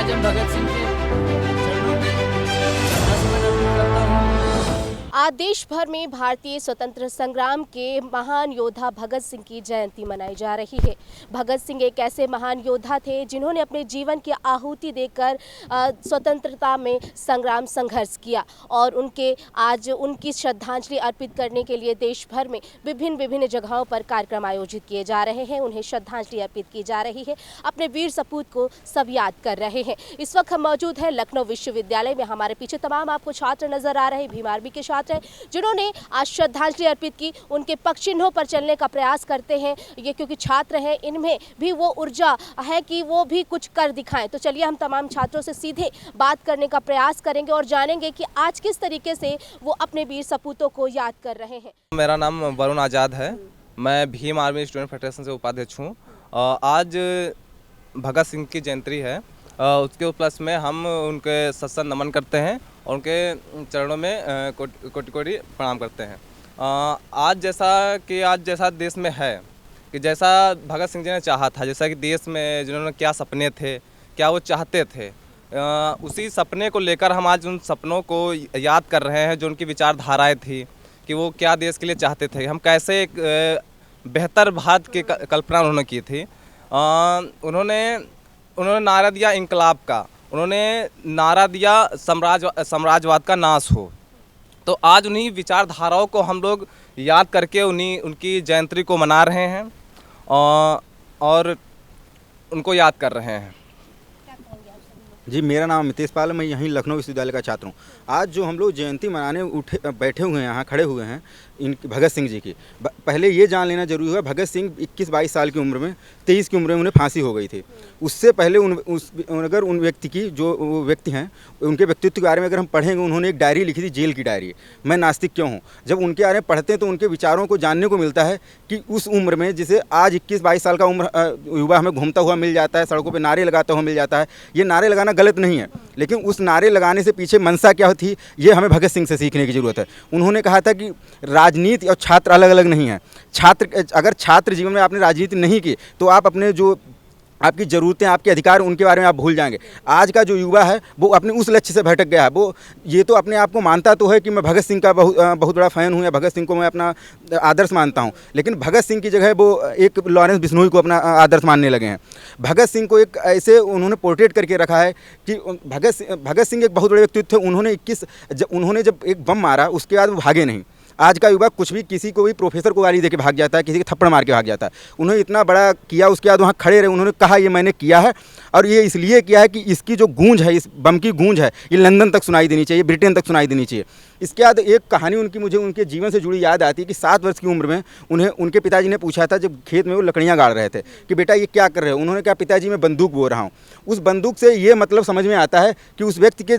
आज हम भगत सिंह के चरणों में श्रद्धासुमन अर्पित करता हूँ। आज देश भर में भारतीय स्वतंत्र संग्राम के महान योद्धा भगत सिंह की जयंती मनाई जा रही है। भगत सिंह एक ऐसे महान योद्धा थे जिन्होंने अपने जीवन की आहुति देकर स्वतंत्रता में संग्राम संघर्ष किया और आज उनकी श्रद्धांजलि अर्पित करने के लिए देश भर में विभिन्न जगहों पर कार्यक्रम आयोजित किए जा रहे हैं। उन्हें श्रद्धांजलि अर्पित की जा रही है। अपने वीर सपूत को सब याद कर रहे हैं। इस वक्त हम मौजूद हैं लखनऊ विश्वविद्यालय में। हमारे पीछे तमाम आपको छात्र नजर आ रहे हैं, भीम आर्मी के छात्र जिन्होंने आज श्रद्धांजलि अर्पित की। उनके पग चिन्हों पर चलने का प्रयास करते हैं ये, क्योंकि छात्र हैं, इनमें भी वो ऊर्जा है कि वो भी कुछ कर दिखाएं। तो चलिए हम तमाम छात्रों से सीधे बात करने का प्रयास करेंगे और जानेंगे कि आज किस तरीके से वो अपने वीर सपूतों को याद कर रहे हैं। मेरा नाम वरुण आज़ाद है। मैं भीम आर्मी स्टूडेंट फेडरेशन से उपाध्यक्ष हूँ। आज भगत सिंह की जयंती है। उसके उपलक्ष्य में हम उनके सत्संग नमन करते हैं और उनके चरणों में कोटि कोटि प्रणाम करते हैं। आज जैसा देश में है कि जैसा भगत सिंह जी ने चाहा था, जैसा कि देश में जिन्होंने क्या सपने थे, क्या वो चाहते थे, उसी सपने को लेकर हम आज उन सपनों को याद कर रहे हैं। जो उनकी विचारधाराएं थी कि वो क्या देश के लिए चाहते थे, हम कैसे एक बेहतर भारत की कल्पना उन्होंने की थी। उन्होंने नारा दिया इंकलाब का, उन्होंने नारा दिया साम्राज्यवाद का नाश हो। तो आज उन्हीं विचारधाराओं को हम लोग याद करके उनकी जयंती को मना रहे हैं और उनको याद कर रहे हैं। जी, मेरा नाम अमितेश पाल है। मैं यहीं लखनऊ विश्वविद्यालय का छात्र हूँ। आज जो हम लोग जयंती मनाने बैठे हुए हैं, यहाँ खड़े हुए हैं इन भगत सिंह जी की, पहले ये जान लेना जरूरी है भगत सिंह 21-22 साल की उम्र में, 23 की उम्र में उन्हें फांसी हो गई थी। उससे पहले अगर उन व्यक्ति की जो व्यक्ति हैं उनके व्यक्तित्व के बारे में अगर हम पढ़ेंगे, उन्होंने एक डायरी लिखी थी, जेल की डायरी, मैं नास्तिक क्यों हूँ। जब उनके बारे में पढ़ते हैं तो उनके विचारों को जानने को मिलता है कि उस उम्र में, जिसे आज 21-22 साल का उम्र युवा हमें घूमता हुआ मिल जाता है, सड़कों पर नारे लगाता हुआ मिल जाता है। ये नारे लगाना गलत नहीं है, लेकिन उस नारे लगाने से पीछे मंशा क्या थी, ये हमें भगत सिंह से सीखने की ज़रूरत है। उन्होंने कहा था कि राजनीति और छात्र अलग अलग नहीं है। अगर छात्र जीवन में आपने राजनीति नहीं की तो आप अपने जो आपकी ज़रूरतें, आपके अधिकार, उनके बारे में आप भूल जाएंगे। आज का जो युवा है वो अपने उस लक्ष्य से भटक गया है। वो ये तो अपने आप को मानता तो है कि मैं भगत सिंह का बहुत बड़ा फ़ैन हूँ या भगत सिंह को मैं अपना आदर्श मानता हूँ, लेकिन भगत सिंह की जगह वो एक लॉरेंस बिश्नोई को अपना आदर्श मानने लगे हैं। भगत सिंह को एक ऐसे उन्होंने पोर्ट्रेट करके रखा है कि भगत सिंह एक बहुत बड़े व्यक्तित्व थे। उन्होंने जब एक बम मारा उसके बाद वो भागे नहीं। आज का युवा कुछ भी, किसी को भी, प्रोफेसर को गाली देके भाग जाता है, किसी के थप्पड़ मार के भाग जाता है। उन्होंने इतना बड़ा किया, उसके बाद वहाँ खड़े रहे, उन्होंने कहा ये मैंने किया है और ये इसलिए किया है कि इसकी जो गूंज है, इस बम की गूंज है, ये लंदन तक सुनाई देनी चाहिए, ब्रिटेन तक सुनाई देनी चाहिए। इसके बाद एक कहानी मुझे उनके जीवन से जुड़ी याद आती है कि 7 वर्ष की उम्र में उनके पिताजी ने पूछा था, जब खेत में वो लकड़ियाँ गाड़ रहे थे, कि बेटा ये क्या कर रहे हो। उन्होंने कहा पिताजी मैं बंदूक बो रहा हूँ। उस बंदूक से ये मतलब समझ में आता है कि उस व्यक्ति के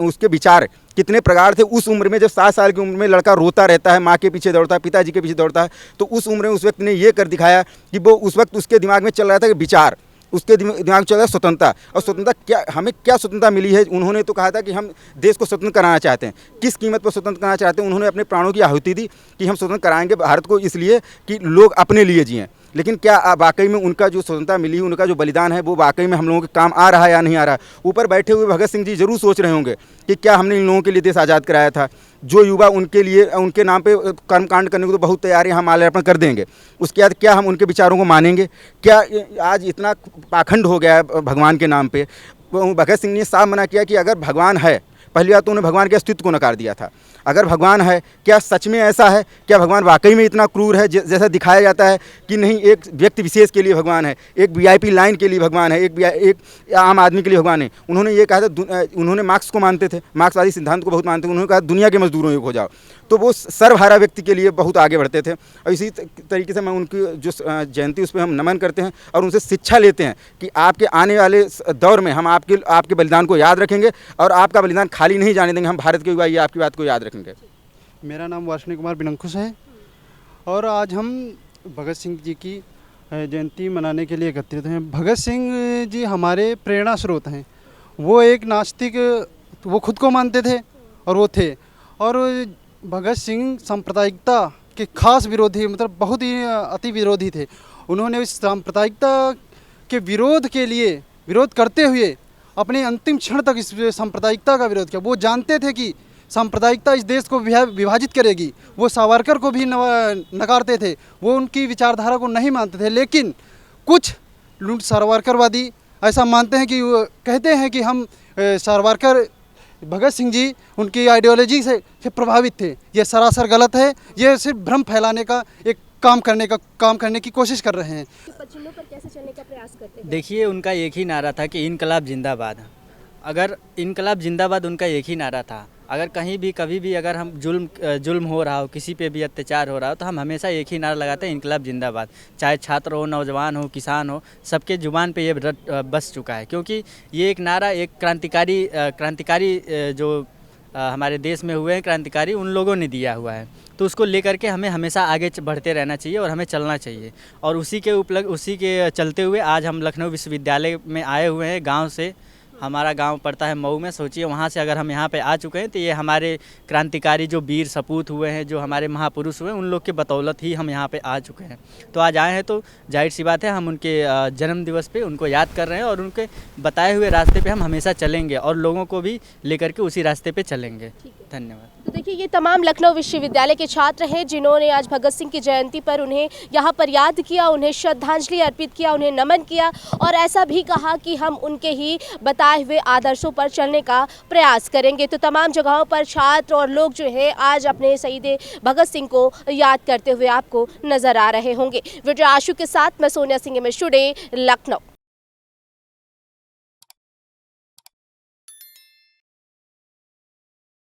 उसके विचार कितने प्रगाढ़ थे। उस उम्र में, जब 7 साल की उम्र में लड़का रोता रहता है, माँ के पीछे दौड़ता है, पिताजी के पीछे दौड़ता है, तो उस उम्र में उस व्यक्ति ने ये कर दिखाया कि वो उस वक्त उसके दिमाग में चल रहा था कि विचार, उसके दिमाग में चल रहा है स्वतंत्रता। और स्वतंत्रता हमें क्या स्वतंत्रता मिली है। उन्होंने तो कहा था कि हम देश को स्वतंत्र कराना चाहते हैं। किस कीमत पर स्वतंत्र कराना चाहते हैं। उन्होंने अपने प्राणों की आहुति दी कि हम स्वतंत्र कराएंगे भारत को, इसलिए कि लोग अपने लिए जिएं। लेकिन क्या वाकई में उनका जो स्वतंत्रता मिली, उनका जो बलिदान है, वो वाकई में हम लोगों के काम आ रहा है या नहीं आ रहा। ऊपर बैठे हुए भगत सिंह जी जरूर सोच रहे होंगे कि क्या हमने इन लोगों के लिए देश आज़ाद कराया था। जो युवा उनके लिए, उनके नाम पे कर्मकांड करने को तो बहुत तैयार है, हम माल्यार्पण कर देंगे। उसके बाद क्या हम उनके विचारों को मानेंगे। क्या आज इतना पाखंड हो गया है भगवान के नाम पे। भगत सिंह ने साफ मना किया कि अगर भगवान है, पहली बात तो उन्होंने भगवान के अस्तित्व को नकार दिया था। अगर भगवान है, क्या सच में ऐसा है, क्या भगवान वाकई में इतना क्रूर है जैसा दिखाया जाता है कि नहीं। एक व्यक्ति विशेष के लिए भगवान है, एक वीआईपी लाइन के लिए भगवान है, एक आम आदमी के लिए भगवान है। उन्होंने ये कहा था, उन्होंने मार्क्स को मानते थे, मार्क्सवादी सिद्धांत को बहुत मानते थे। उन्होंने कहा दुनिया के मजदूरों को हो जाओ, तो वो सर्वहारा व्यक्ति के लिए बहुत आगे बढ़ते थे। और इसी तरीके से मैं उनकी जो जयंती, उस पर हम नमन करते हैं और उनसे शिक्षा लेते हैं कि आपके आने वाले दौर में हम आपके बलिदान को याद रखेंगे और आपका बलिदान खाली नहीं जाने देंगे। हम भारत के युवा ये आपकी बात को याद रखेंगे। मेरा नाम वार्षिक कुमार बिनंकुश है और आज हम भगत सिंह जी की जयंती मनाने के लिए एकत्रित हैं। भगत सिंह जी हमारे प्रेरणा स्रोत हैं। वो एक नास्तिक, वो खुद को मानते थे और वो थे। और भगत सिंह सांप्रदायिकता के खास विरोधी, मतलब बहुत ही अति विरोधी थे। उन्होंने इस सांप्रदायिकता के विरोध के लिए, विरोध करते हुए अपने अंतिम क्षण तक इस सांप्रदायिकता का विरोध किया। वो जानते थे कि सांप्रदायिकता इस देश को विभाजित करेगी। वो सावरकर को भी नकारते थे, वो उनकी विचारधारा को नहीं मानते थे। लेकिन कुछ लूट सावरकरवादी ऐसा मानते हैं कि वो कहते हैं कि हम सावरकर भगत सिंह जी उनकी आइडियोलॉजी से प्रभावित थे। ये सरासर गलत है। ये सिर्फ भ्रम फैलाने का एक काम करने की कोशिश कर रहे हैं। चिन्हों पर कैसे चलने का प्रयास करते हैं? देखिए, उनका एक ही नारा था कि इनकलाब जिंदाबाद। अगर इनकलाब जिंदाबाद उनका एक ही नारा था। अगर कहीं भी कभी भी अगर हम जुल्म हो रहा हो, किसी पे भी अत्याचार हो रहा हो, तो हम हमेशा एक ही नारा लगाते हैं, इनकलाब जिंदाबाद। चाहे छात्र हो, नौजवान हो, किसान हो, सबके जुबान पे ये बस चुका है। क्योंकि ये एक नारा एक क्रांतिकारी जो हमारे देश में हुए हैं क्रांतिकारी, उन लोगों ने दिया हुआ है। तो उसको लेकर के हमें हमेशा आगे बढ़ते रहना चाहिए और हमें चलना चाहिए। और उसी के चलते हुए आज हम लखनऊ विश्वविद्यालय में आए हुए हैं। गांव से, हमारा गांव पड़ता है मऊ में। सोचिए वहां से अगर हम यहां पे आ चुके हैं तो ये हमारे क्रांतिकारी जो वीर सपूत हुए हैं, जो हमारे महापुरुष हुए हैं, उन लोग के बदौलत ही हम यहां पे आ चुके हैं। तो आज आए हैं तो जाहिर सी बात है हम उनके जन्म दिवस पे उनको याद कर रहे हैं और उनके बताए हुए रास्ते पे हम हमेशा चलेंगे और लोगों को भी लेकर के उसी रास्ते पे चलेंगे। धन्यवाद। तो देखिए, ये तमाम लखनऊ विश्वविद्यालय के छात्र हैं जिन्होंने आज भगत सिंह की जयंती पर उन्हें यहाँ पर याद किया, उन्हें श्रद्धांजलि अर्पित किया, उन्हें नमन किया और ऐसा भी कहा कि हम उनके ही बताए हुए आदर्शों पर चलने का प्रयास करेंगे। तो तमाम जगहों पर छात्र और लोग जो है आज अपने शहीद भगत सिंह को याद करते हुए आपको नजर आ रहे होंगे। वीडियो आशु के साथ मैं सोनिया सिंह, MS टुडे, लखनऊ।